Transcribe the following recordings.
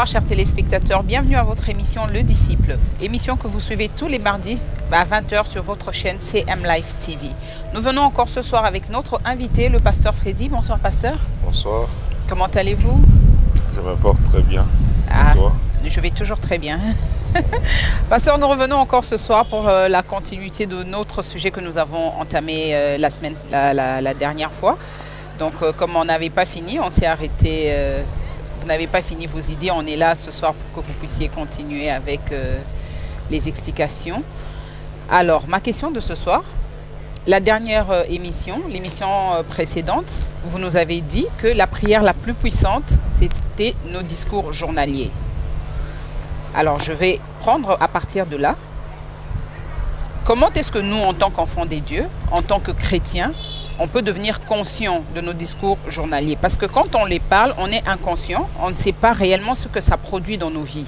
Bonsoir chers téléspectateurs, bienvenue à votre émission Le Disciple, émission que vous suivez tous les mardis à 20 h sur votre chaîne CM Live TV. Nous venons encore ce soir avec notre invité, le pasteur Freddy. Bonsoir pasteur. Bonsoir. Comment allez-vous? Je me porte très bien. Ah, et toi? Je vais toujours très bien. Pasteur, nous revenons encore ce soir pour la continuité de notre sujet que nous avons entamé la dernière fois. Donc comme on n'avait pas fini, on s'est arrêté... vous n'avez pas fini vos idées, on est là ce soir pour que vous puissiez continuer avec les explications. Alors, ma question de ce soir, la dernière émission, l'émission précédente, vous nous avez dit que la prière la plus puissante, c'était nos discours journaliers. Alors, je vais prendre à partir de là. Comment est-ce que nous, en tant qu'enfants des dieux, en tant que chrétiens, on peut devenir conscient de nos discours journaliers? Parce que quand on les parle, on est inconscient, on ne sait pas réellement ce que ça produit dans nos vies.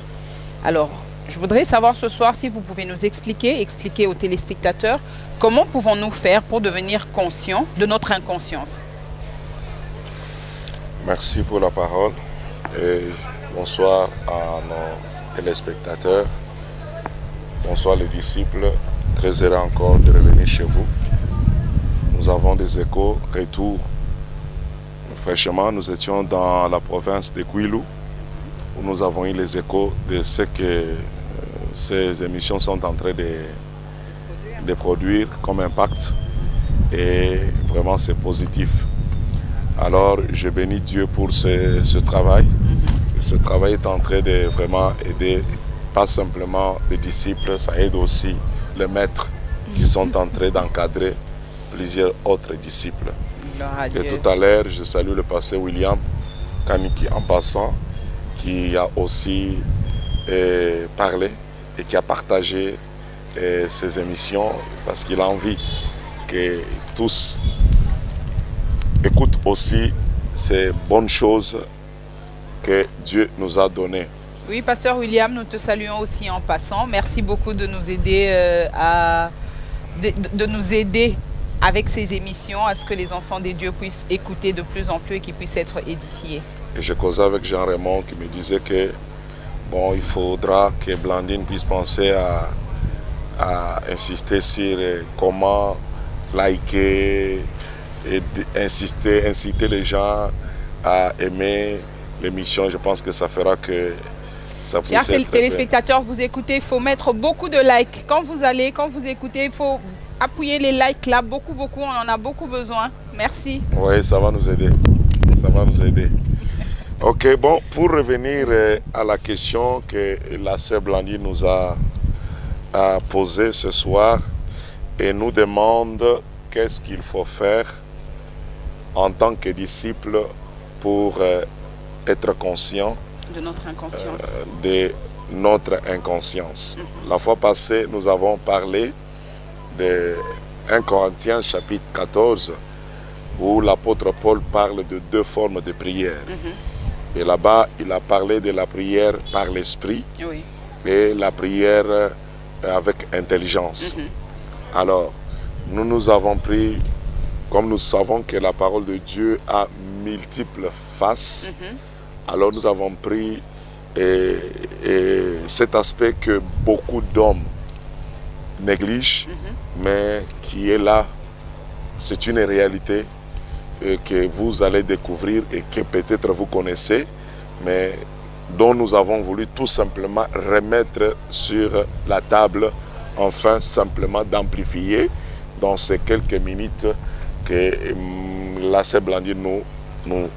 Alors, je voudrais savoir ce soir si vous pouvez nous expliquer aux téléspectateurs, comment pouvons-nous faire pour devenir conscients de notre inconscience? Merci pour la parole et bonsoir à nos téléspectateurs. Bonsoir les disciples, très heureux encore de revenir chez vous. Nous avons des échos, retour. Fraîchement, nous étions dans la province de Kwilu, où nous avons eu les échos de ce que ces émissions sont en train de produire comme impact. Et vraiment, c'est positif. Alors, je bénis Dieu pour ce travail. Ce travail est en train de vraiment aider, pas simplement les disciples, ça aide aussi les maîtres qui sont en train d'encadrer plusieurs autres disciples. Et tout à l'heure, je salue le pasteur William Kaniki en passant, qui a aussi parlé et qui a partagé ses émissions parce qu'il a envie que tous écoutent aussi ces bonnes choses que Dieu nous a données. Oui, pasteur William, nous te saluons aussi en passant. Merci beaucoup de nous aider de nous aider avec ces émissions, à ce que les enfants des dieux puissent écouter de plus en plus et qu'ils puissent être édifiés. Et je causais avec Jean Raymond qui me disait que bon, il faudra que Blandine puisse penser à insister sur comment liker et inciter les gens à aimer l'émission. Je pense que ça fera que ça puisse être... Chers téléspectateurs, vous écoutez, il faut mettre beaucoup de likes. Quand vous écoutez, il faut... appuyer les likes là, beaucoup, on en a beaucoup besoin. Merci. Oui, ça va nous aider. Ça va nous aider. Ok, bon, pour revenir à la question que la sœur Blandine nous a posée ce soir et nous demande qu'est-ce qu'il faut faire en tant que disciple pour être conscient de notre inconscience. La fois passée, nous avons parlé de 1 Corinthiens chapitre 14 où l'apôtre Paul parle de deux formes de prière. Et là-bas, il a parlé de la prière par l'esprit et la prière avec intelligence. Alors, nous avons pris, comme nous savons que la parole de Dieu a multiples faces, alors nous avons pris cet aspect que beaucoup d'hommes néglige, mais qui est là. C'est une réalité que vous allez découvrir et que peut-être vous connaissez, mais dont nous avons voulu tout simplement remettre sur la table, enfin simplement d'amplifier dans ces quelques minutes que la sœur Blandine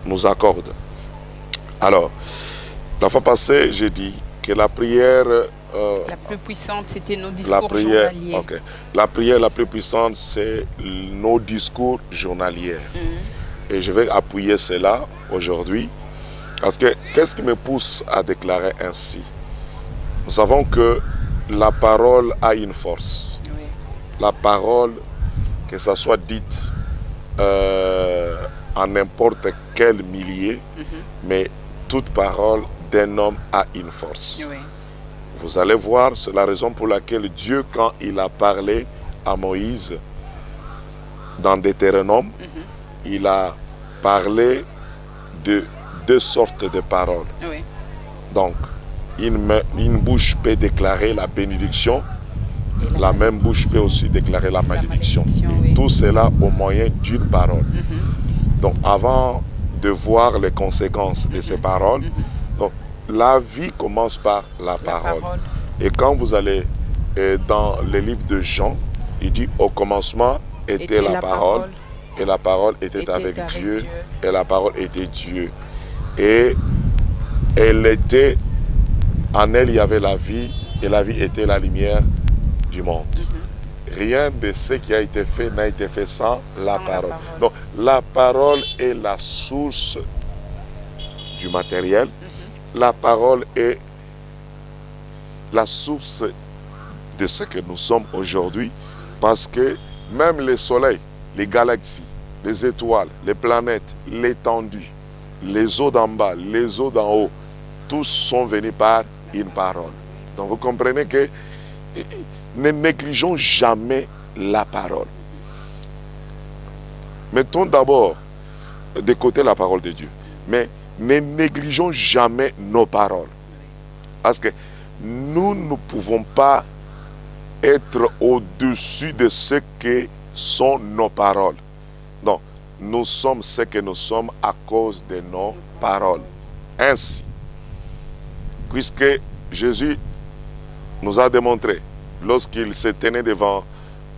nous accorde. Alors, la fois passée, j'ai dit que la prière... la plus puissante, c'était nos discours journaliers. Okay. La prière la plus puissante, c'est nos discours journaliers. Et je vais appuyer cela aujourd'hui. Parce que qu'est-ce qui me pousse à déclarer ainsi? Nous savons que la parole a une force. La parole, que ça soit dite en n'importe quel milieu, mais toute parole d'un homme a une force. Vous allez voir, c'est la raison pour laquelle Dieu, quand il a parlé à Moïse dans Deutéronome, il a parlé de deux sortes de paroles. Donc, une bouche peut déclarer la bénédiction, la même bouche peut aussi déclarer la malédiction. Oui. Tout cela au moyen d'une parole. Donc, avant de voir les conséquences de ces paroles, donc, la vie commence par la parole. Et quand vous allez dans le livre de Jean, il dit au commencement était la parole, et la parole était avec Dieu, et la parole était Dieu. Et elle était, en elle il y avait la vie, et la vie était la lumière du monde. Rien de ce qui a été fait n'a été fait sans la parole. Donc la parole est la source du matériel. La parole est la source de ce que nous sommes aujourd'hui, parce que même le soleil, les galaxies, les étoiles, les planètes, l'étendue, les eaux d'en bas, les eaux d'en haut, tous sont venus par une parole. Donc vous comprenez que ne négligeons jamais la parole. Mettons d'abord de côté la parole de Dieu, mais ne négligeons jamais nos paroles. Parce que nous ne pouvons pas être au-dessus de ce que sont nos paroles. Non, nous sommes ce que nous sommes à cause de nos paroles. Ainsi, puisque Jésus nous a démontré, lorsqu'il se tenait devant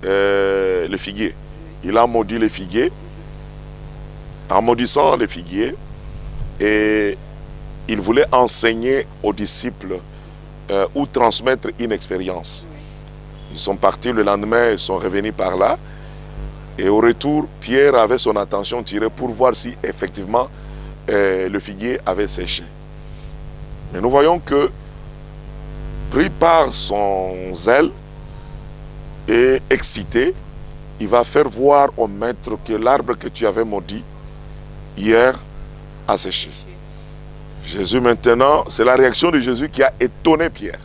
le figuier, il a maudit le figuier. En maudissant le figuier, et il voulait enseigner aux disciples ou transmettre une expérience. Ils sont partis le lendemain, ils sont revenus par là. Et au retour, Pierre avait son attention tirée pour voir si effectivement le figuier avait séché. Mais nous voyons que, pris par son zèle et excité, il va faire voir au maître que l'arbre que tu avais maudit hier a séché. Jésus maintenant, c'est la réaction de Jésus qui a étonné Pierre.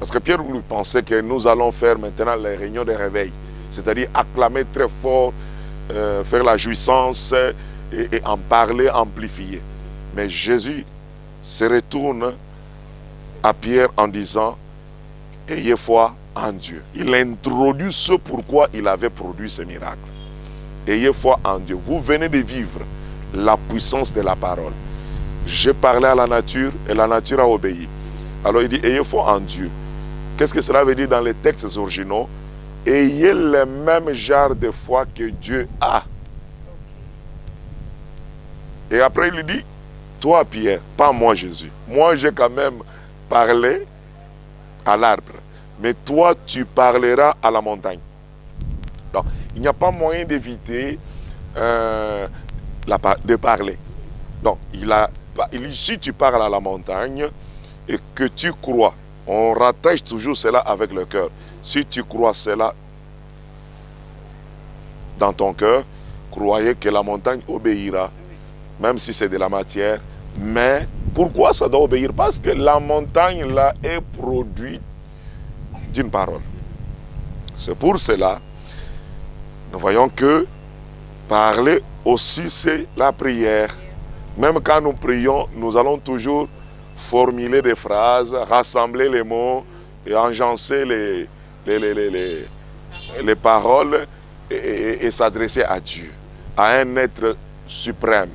Parce que Pierre lui pensait que nous allons faire maintenant les réunions de réveil. C'est-à-dire acclamer très fort, faire la jouissance et en parler, amplifier. Mais Jésus se retourne à Pierre en disant, ayez foi en Dieu. Il introduit ce pourquoi il avait produit ce miracle. Ayez foi en Dieu. Vous venez de vivre la puissance de la parole. J'ai parlé à la nature et la nature a obéi. Alors il dit, ayez foi en Dieu. Qu'est-ce que cela veut dire dans les textes originaux? Ayez le même genre de foi que Dieu a. Et après il dit, toi Pierre, pas moi Jésus. Moi j'ai quand même parlé à l'arbre. Mais toi tu parleras à la montagne. Donc il n'y a pas moyen d'éviter de parler. Donc il dit, si tu parles à la montagne et que tu crois, on rattache toujours cela avec le cœur. Si tu crois cela dans ton cœur, croyez que la montagne obéira, même si c'est de la matière. Mais pourquoi ça doit obéir? Parce que la montagne là est produite d'une parole. C'est pour cela, nous voyons que parler aussi c'est la prière. Même quand nous prions, nous allons toujours formuler des phrases, rassembler les mots et enjancer les paroles et s'adresser à Dieu, à un être suprême.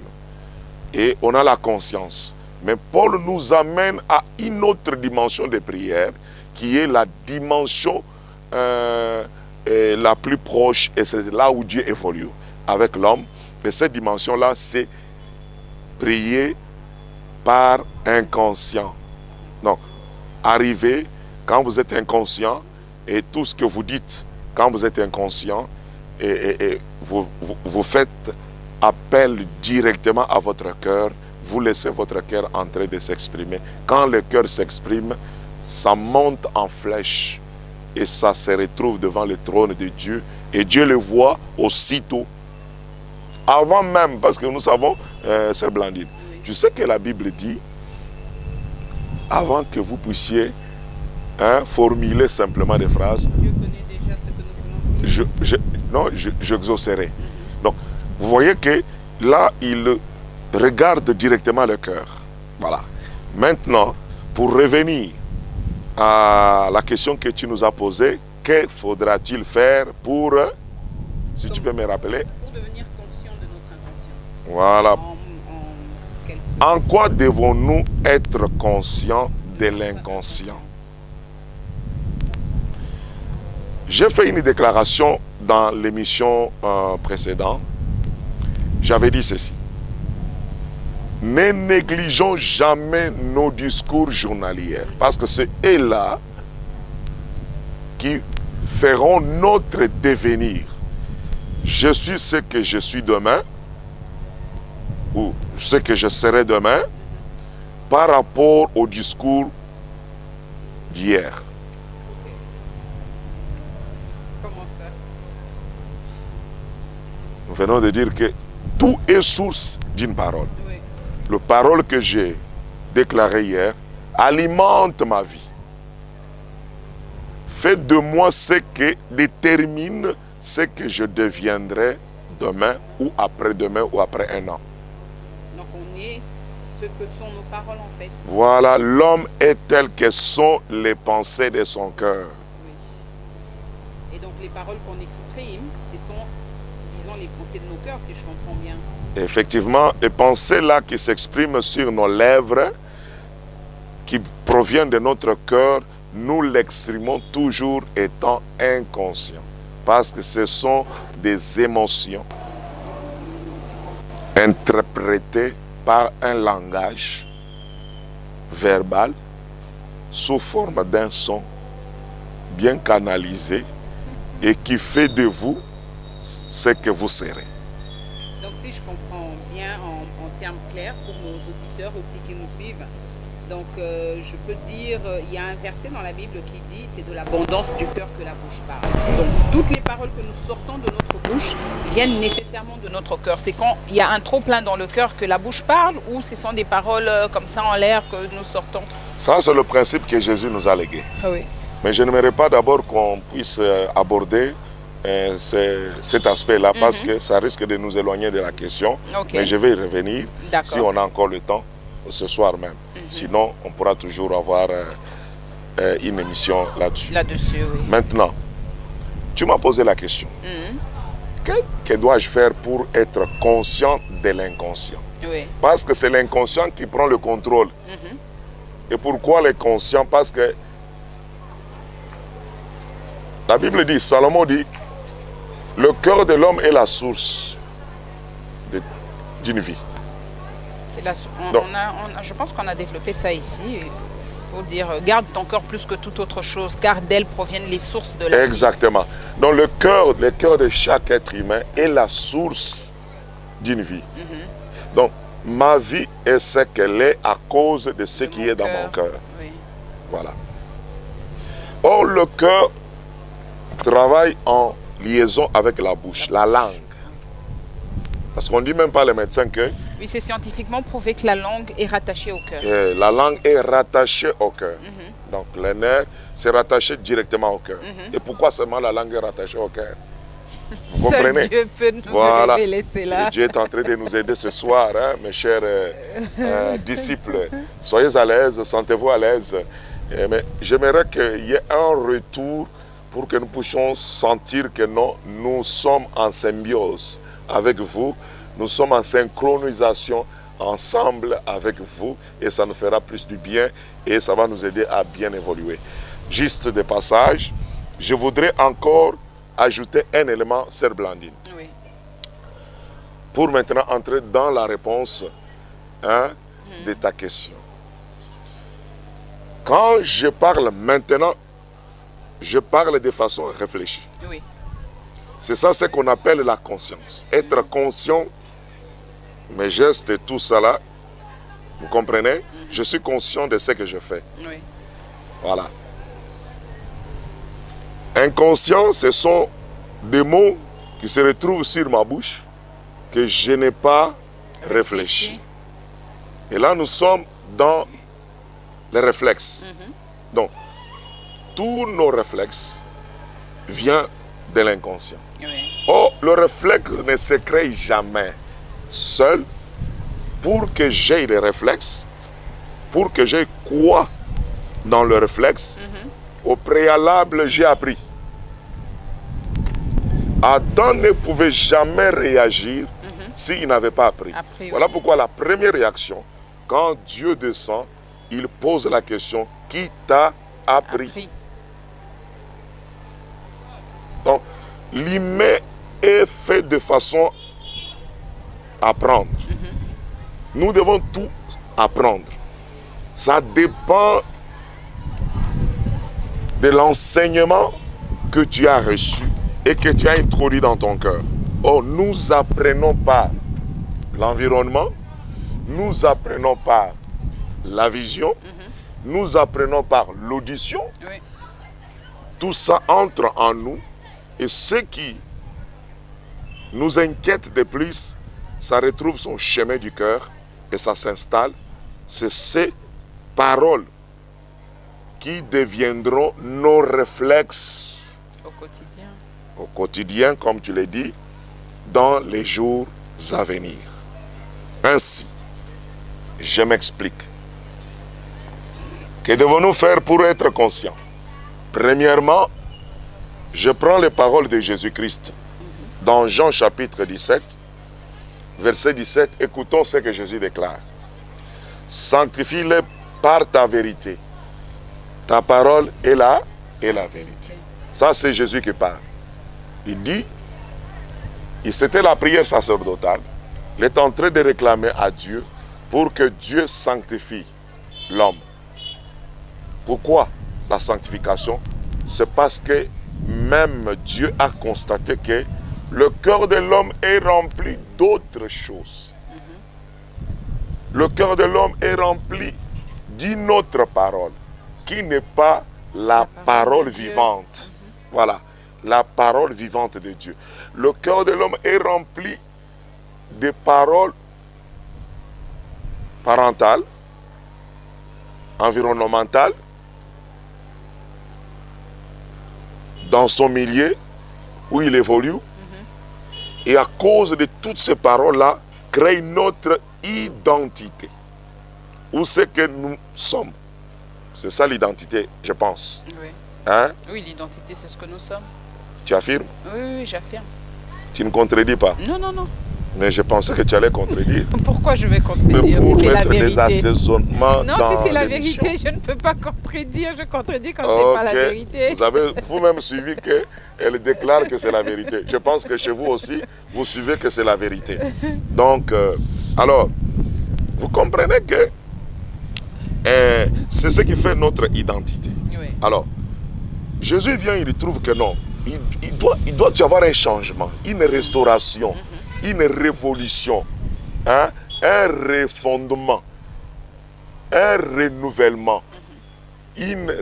Et on a la conscience. Mais Paul nous amène à une autre dimension de prière qui est la dimension la plus proche, et c'est là où Dieu évolue avec l'homme. Et cette dimension-là, c'est prier par inconscient. Donc, arrivez quand vous êtes inconscient et tout ce que vous dites quand vous êtes inconscient et vous faites appel directement à votre cœur, vous laissez votre cœur en train de s'exprimer. Quand le cœur s'exprime, ça monte en flèche et ça se retrouve devant le trône de Dieu et Dieu le voit aussitôt. Avant même, parce que nous savons, c'est Blandine. Tu sais que la Bible dit, avant que vous puissiez formuler simplement des phrases, Dieu connaît déjà ce que nous voulons dire. j'exaucerai. Donc, vous voyez que là, il regarde directement le cœur. Voilà. Maintenant, pour revenir à la question que tu nous as posée, que faudra-t-il faire pour, si tu peux me rappeler? Pour devenir conscient de notre inconscience. Voilà. En quoi devons-nous être conscients de l'inconscient? J'ai fait une déclaration dans l'émission précédente. J'avais dit ceci. Ne négligeons jamais nos discours journaliers, parce que c'est eux-là qui feront notre devenir. Je suis ce que je suis demain, ou ce que je serai demain, par rapport au discours d'hier. Comment ça? Nous venons de dire que tout est source d'une parole. Oui. La parole que j'ai déclarée hier alimente ma vie. Fait de moi ce qui détermine ce que je deviendrai demain ou après-demain ou après un an. Donc on est ce que sont nos paroles en fait. Voilà, l'homme est tel que sont les pensées de son cœur. Oui. Et donc les paroles qu'on exprime, ce sont, disons, les pensées de nos cœurs, si je comprends bien. Effectivement, les pensées là qui s'expriment sur nos lèvres, qui proviennent de notre cœur, nous l'exprimons toujours étant inconscients. Parce que ce sont des émotions interprétées par un langage verbal sous forme d'un son bien canalisé et qui fait de vous ce que vous serez. Donc si je comprends bien en termes clairs pour nos auditeurs aussi qui nous suivent, donc je peux dire, il y a un verset dans la Bible qui dit c'est de l'abondance du cœur que la bouche parle. Donc toutes les paroles que nous sortons de notre bouche viennent nécessairement de notre cœur. C'est quand il y a un trop plein dans le cœur que la bouche parle, ou ce sont des paroles comme ça en l'air que nous sortons? Ça, c'est le principe que Jésus nous a légué. Ah oui. Mais je n'aimerais pas d'abord qu'on puisse aborder cet aspect-là, parce que ça risque de nous éloigner de la question. Okay. Mais je vais y revenir si on a encore le temps, ce soir même. Sinon, on pourra toujours avoir une émission là-dessus. Là-dessus, oui. Maintenant, tu m'as posé la question. Que dois-je faire pour être conscient de l'inconscient? Oui. Parce que c'est l'inconscient qui prend le contrôle. Et pourquoi l'inconscient? Parce que la Bible dit, Salomon dit, le cœur de l'homme est la source d'une vie. Je pense qu'on a développé ça ici pour dire, garde ton cœur plus que toute autre chose, car d'elle proviennent les sources de la vie. Exactement. Donc le cœur de chaque être humain est la source d'une vie. Donc ma vie est ce qu'elle est à cause de ce qui est dans mon cœur. Oui. Voilà. Or le cœur travaille en liaison avec la bouche, la langue. Parce qu'on ne dit même pas les médecins que... Oui, c'est scientifiquement prouvé que la langue est rattachée au cœur. La langue est rattachée au cœur. Donc le nerf, c'est rattaché directement au cœur. Et pourquoi seulement la langue est rattachée au cœur? Vous comprenez? Dieu peut nous révéler cela. Et Dieu est en train de nous aider ce soir, hein, mes chers disciples. Soyez à l'aise, sentez-vous à l'aise. Mais j'aimerais qu'il y ait un retour pour que nous puissions sentir que nous sommes en symbiose avec vous, nous sommes en synchronisation ensemble avec vous, et ça nous fera plus du bien et ça va nous aider à bien évoluer. Juste de passage, je voudrais encore ajouter un élément, sœur Blandine. Oui. Pour maintenant entrer dans la réponse de ta question. Quand je parle maintenant, je parle de façon réfléchie. Oui. C'est ça ce qu'on appelle la conscience. Être conscient, mes gestes et tout ça là, vous comprenez? Je suis conscient de ce que je fais. Oui. Voilà. Inconscient, ce sont des mots qui se retrouvent sur ma bouche que je n'ai pas réfléchi. Et là, nous sommes dans les réflexes. Donc, tous nos réflexes viennent de l'inconscient. Oui. Or, le réflexe ne se crée jamais seul. Pour que j'aie des réflexes, pour que j'aie quoi dans le réflexe. Au préalable, j'ai appris. Adam ne pouvait jamais réagir s'il n'avait pas appris. Voilà pourquoi la première réaction, quand Dieu descend, il pose la question, qui t'a appris? Donc, l'humain est fait de façon à apprendre. Nous devons tout apprendre. Ça dépend de l'enseignement que tu as reçu et que tu as introduit dans ton cœur. Oh, nous apprenons par l'environnement, nous apprenons par la vision, nous apprenons par l'audition. Tout ça entre en nous et ce qui nous inquiète de plus, ça retrouve son chemin du cœur et ça s'installe. C'est ces paroles qui deviendront nos réflexes au quotidien, comme tu l'as dit, dans les jours à venir. Ainsi, je m'explique. Que devons-nous faire pour être conscients? Premièrement, je prends les paroles de Jésus-Christ dans Jean chapitre 17, verset 17. Écoutons ce que Jésus déclare. Sanctifie-les par ta vérité. Ta parole est la vérité. Ça, c'est Jésus qui parle. Il dit, c'était la prière sacerdotale. Il est en train de réclamer à Dieu pour que Dieu sanctifie l'homme. Pourquoi la sanctification? C'est parce que même Dieu a constaté que le cœur de l'homme est rempli d'autres choses. Le cœur de l'homme est rempli d'une autre parole, qui n'est pas la parole vivante. Voilà, la parole vivante de Dieu. Le cœur de l'homme est rempli de paroles parentales, environnementales, dans son milieu où il évolue. Et à cause de toutes ces paroles-là, crée notre identité. Où c'est que nous sommes. C'est ça l'identité, je pense. Oui, hein? Oui, l'identité, c'est ce que nous sommes. Tu affirmes? Oui, j'affirme. Tu ne contredis pas? Non, non, non. Mais je pensais que tu allais contredire. Pourquoi je vais contredire si c'est la vérité? Des assaisonnements non, si c'est la vérité, je ne peux pas contredire. Je contredis quand c'est pas la vérité. Vous avez vous-même suivi qu'elle déclare que c'est la vérité. Je pense que chez vous aussi, vous suivez que c'est la vérité. Donc, alors, vous comprenez que c'est ce qui fait notre identité. Oui. Alors, Jésus vient, il trouve que non. Il doit y avoir un changement, une restauration, une révolution, hein, un refondement, un renouvellement, une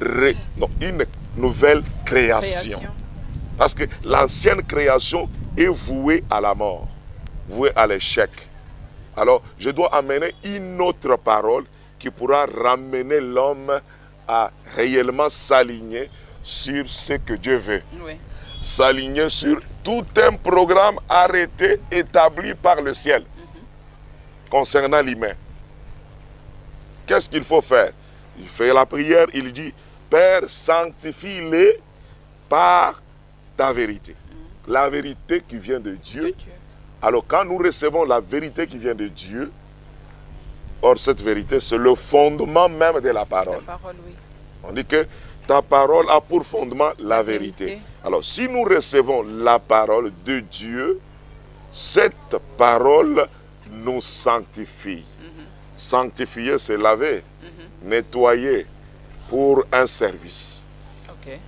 nouvelle création. Parce que l'ancienne création est vouée à la mort, vouée à l'échec. Alors, je dois amener une autre parole qui pourra ramener l'homme à réellement s'aligner sur ce que Dieu veut. Oui. S'aligner sur tout un programme arrêté, établi par le ciel concernant l'humain. Qu'est-ce qu'il faut faire? Il fait la prière, il dit, Père, sanctifie-les par ta vérité. La vérité qui vient de Dieu. Alors quand nous recevons la vérité qui vient de Dieu, or cette vérité, c'est le fondement même de la parole. La parole, oui. On dit que ta parole a pour fondement la vérité. Alors, si nous recevons la parole de Dieu, cette parole nous sanctifie. Sanctifier, c'est laver, nettoyer pour un service. Okay.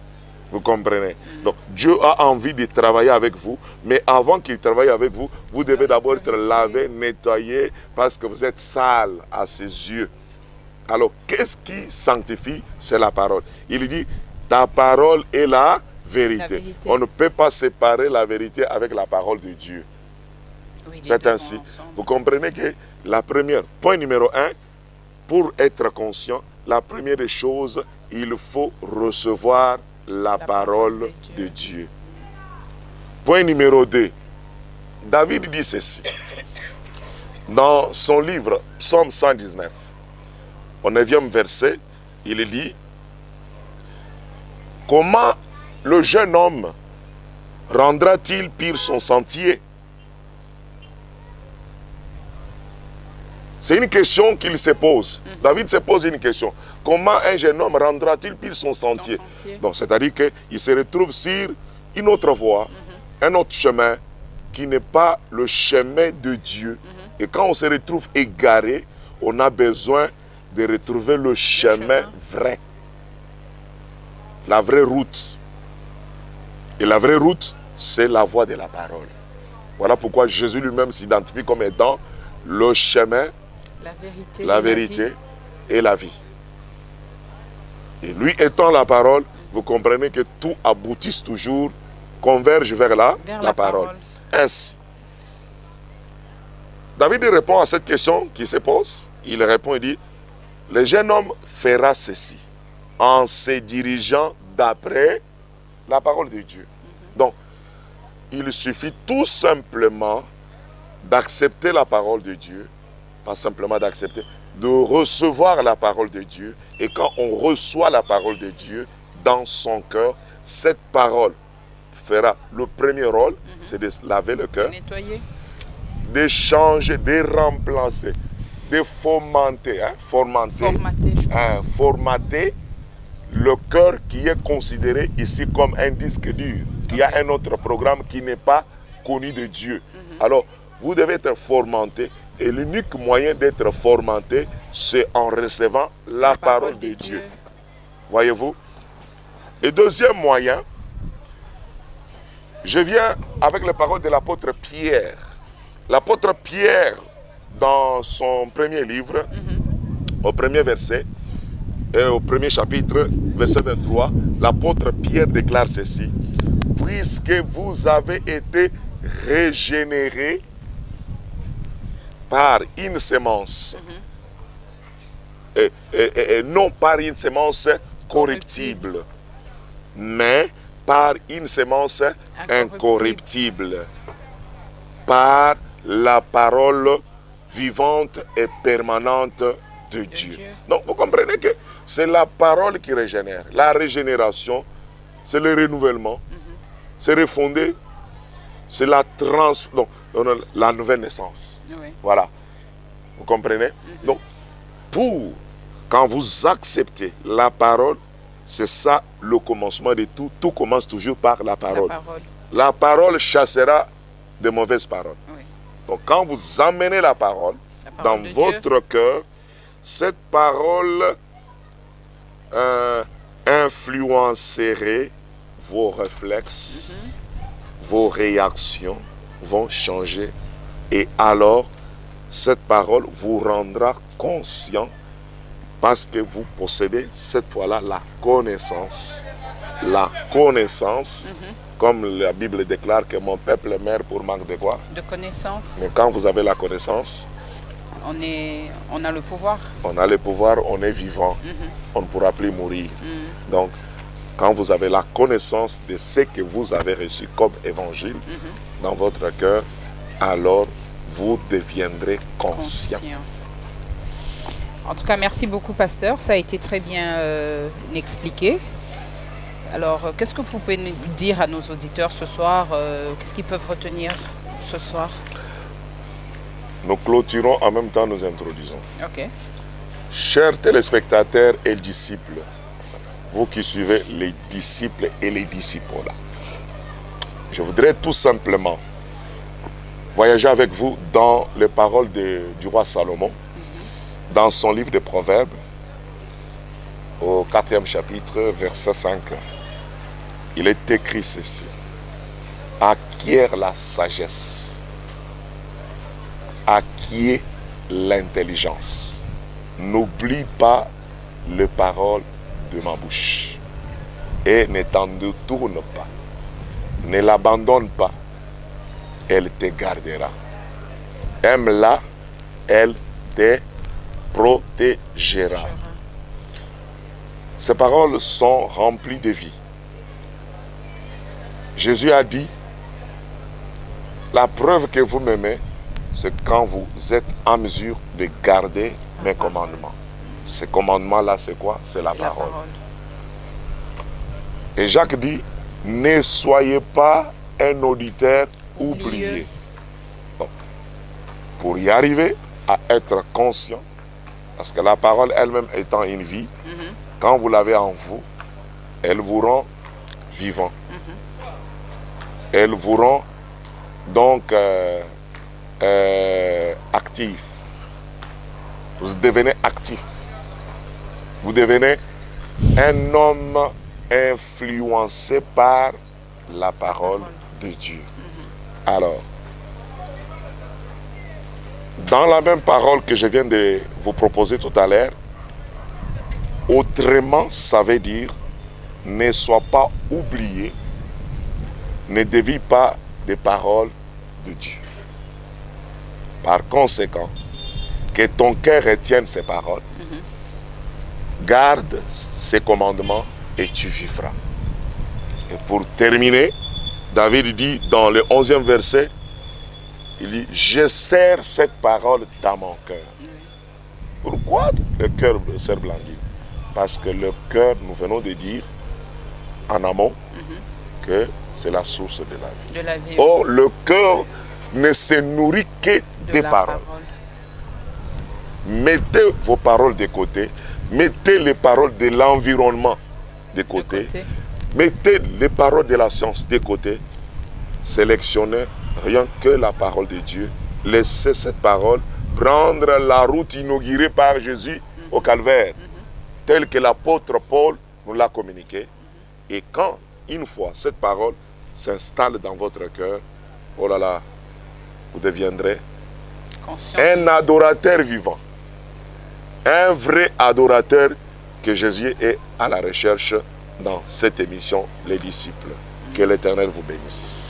Vous comprenez? Donc, Dieu a envie de travailler avec vous, mais avant qu'il travaille avec vous, vous devez d'abord être lavé, nettoyé, parce que vous êtes sale à ses yeux. Alors, qu'est-ce qui sanctifie? C'est la parole. Il dit, ta parole est la vérité. On ne peut pas séparer la vérité avec la parole de Dieu. Oui, c'est ainsi. Vous comprenez que la première, point numéro 1, pour être conscient, la première des choses, il faut recevoir la parole de Dieu. Point numéro 2, David dit ceci, dans son livre, Psaume 119, au 9e verset, il dit, comment le jeune homme rendra-t-il pire son sentier? C'est une question qu'il se pose. David se pose une question. Comment un jeune homme rendra-t-il pire son sentier? Donc, c'est-à-dire qu'il se retrouve sur une autre voie, un autre chemin, qui n'est pas le chemin de Dieu. Et quand on se retrouve égaré, on a besoin de retrouver le chemin vrai. La vraie route. Et la vraie route, c'est la voie de la parole. Voilà pourquoi Jésus lui-même s'identifie comme étant le chemin, la vérité et la vie. Et lui étant la parole, vous comprenez que tout aboutit toujours, converge vers la parole. Ainsi, David répond à cette question qui se pose. Il répond et dit, le jeune homme fera ceci en se dirigeant d'après la parole de Dieu. Donc, il suffit tout simplement d'accepter la parole de Dieu, pas simplement d'accepter, de recevoir la parole de Dieu. Et quand on reçoit la parole de Dieu dans son cœur, cette parole fera le premier rôle, c'est de laver le cœur, nettoyer, de changer, de remplacer, de formater, formater le cœur qui est considéré ici comme un disque dur, qui a un autre programme qui n'est pas connu de Dieu. Alors, vous devez être formaté, et l'unique moyen d'être formaté, c'est en recevant la parole de Dieu. Voyez-vous? Et deuxième moyen, je viens avec les paroles de l'apôtre Pierre. L'apôtre Pierre, dans son premier livre, au premier verset, et au premier chapitre, verset 23, l'apôtre Pierre déclare ceci: puisque vous avez été régénérés par une sémence, et non par une sémence corruptible, mais par une sémence incorruptible, par la parole vivante et permanente de Dieu. Donc, vous comprenez que c'est la parole qui régénère. La régénération, c'est le renouvellement, c'est refonder, c'est la la nouvelle naissance. Voilà. Vous comprenez? Donc, quand vous acceptez la parole, c'est ça le commencement de tout. Tout commence toujours par la parole. La parole chassera de mauvaises paroles. Donc, quand vous amenez la parole dans votre cœur, cette parole influencerait vos réflexes, vos réactions vont changer. Et alors, cette parole vous rendra conscient parce que vous possédez cette fois-là la connaissance. La connaissance, comme la Bible déclare que mon peuple meurt pour manque de quoi? De connaissance. Mais quand vous avez la connaissance, on a le pouvoir. On a le pouvoir, on est vivant. On ne pourra plus mourir. Donc, quand vous avez la connaissance de ce que vous avez reçu comme évangile dans votre cœur, alors vous deviendrez conscient. En tout cas, merci beaucoup, pasteur. Ça a été très bien expliqué. Alors, qu'est-ce que vous pouvez nous dire à nos auditeurs ce soir? Qu'est-ce qu'ils peuvent retenir ce soir? Nous clôturons, en même temps nous introduisons. Ok. Chers téléspectateurs et disciples, vous qui suivez les disciples et les disciples, je voudrais tout simplement voyager avec vous dans les paroles du roi Salomon, dans son livre de Proverbes, au 4e chapitre, verset 5. Il est écrit ceci: acquiert la sagesse, acquiert l'intelligence. N'oublie pas les paroles de ma bouche et ne t'en détourne pas. Ne l'abandonne pas, elle te gardera. Aime-la, elle te protégera. Ces paroles sont remplies de vie. Jésus a dit, la preuve que vous m'aimez, c'est quand vous êtes en mesure de garder mes commandements. Ces commandements-là, c'est quoi? C'est la parole. Et Jacques dit, ne soyez pas un auditeur oublié. Donc, pour y arriver à être conscient, parce que la parole elle-même étant une vie, quand vous l'avez en vous, elle vous rend vivant. Elle vous rend donc actif. Vous devenez actif. Vous devenez un homme influencé par la parole de Dieu. Alors, dans la même parole que je viens de vous proposer tout à l'heure, autrement, ça veut dire ne sois pas oublié, ne dévie pas des paroles de Dieu. Par conséquent, que ton cœur retienne ces paroles, garde ses commandements et tu vivras. Et pour terminer, David dit dans le 11e verset, il dit, je serre cette parole dans mon cœur. Pourquoi le cœur sert Blandine? Parce que le cœur, nous venons de dire en amont que c'est la source de la vie. Or, le cœur ne se nourrit que des paroles. Mettez vos paroles de côté, mettez les paroles de l'environnement de côté, mettez les paroles de la science de côté, sélectionnez rien que la parole de Dieu, laissez cette parole prendre la route inaugurée par Jésus au calvaire, telle que l'apôtre Paul nous l'a communiquée. Et quand, une fois, cette parole s'installe dans votre cœur, oh là là, vous deviendrez un adorateur vivant. Un vrai adorateur que Jésus est à la recherche dans cette émission, les disciples. Que l'Éternel vous bénisse.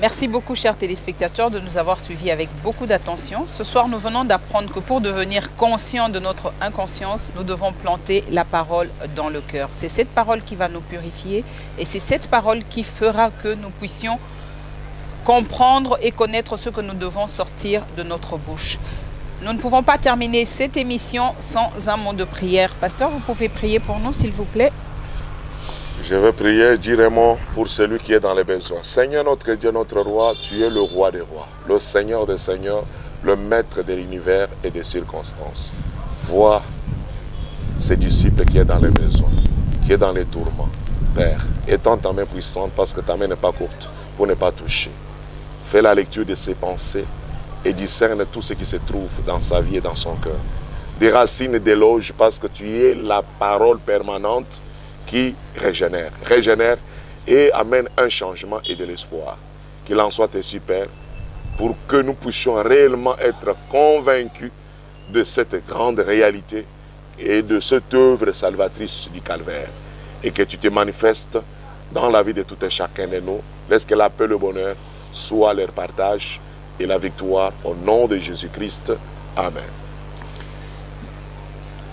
Merci beaucoup, chers téléspectateurs, de nous avoir suivis avec beaucoup d'attention. Ce soir, nous venons d'apprendre que pour devenir conscients de notre inconscience, nous devons planter la parole dans le cœur. C'est cette parole qui va nous purifier et c'est cette parole qui fera que nous puissions comprendre et connaître ce que nous devons sortir de notre bouche. Nous ne pouvons pas terminer cette émission sans un mot de prière. Pasteur, vous pouvez prier pour nous, s'il vous plaît. Je vais prier, dire un mot pour celui qui est dans les besoins. Seigneur notre Dieu, notre roi, tu es le roi des rois, le Seigneur des seigneurs, le maître de l'univers et des circonstances. Vois ces disciples qui est dans les besoins, qui est dans les tourments. Père, étends ta main puissante parce que ta main n'est pas courte pour ne pas toucher. Fais la lecture de ses pensées et discerne tout ce qui se trouve dans sa vie et dans son cœur. Des racines d'éloge parce que tu es la parole permanente qui régénère et amène un changement et de l'espoir. Qu'il en soit ainsi, Père, pour que nous puissions réellement être convaincus de cette grande réalité et de cette œuvre salvatrice du calvaire. Et que tu te manifestes dans la vie de tout et chacun de nous. Laisse que la paix et le bonheur soient leur partage et la victoire au nom de Jésus-Christ. Amen.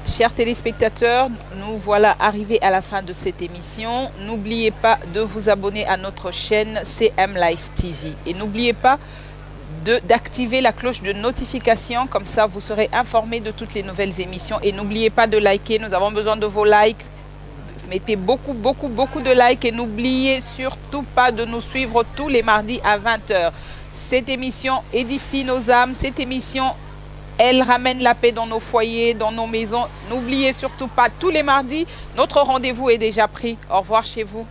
Chers téléspectateurs, nous voilà arrivés à la fin de cette émission. N'oubliez pas de vous abonner à notre chaîne CM Live TV. Et n'oubliez pas d'activer la cloche de notification, comme ça vous serez informés de toutes les nouvelles émissions. Et n'oubliez pas de liker, nous avons besoin de vos likes. Mettez beaucoup de likes et n'oubliez surtout pas de nous suivre tous les mardis à 20 h. Cette émission édifie nos âmes, cette émission, elle ramène la paix dans nos foyers, dans nos maisons. N'oubliez surtout pas, tous les mardis, notre rendez-vous est déjà pris. Au revoir chez vous.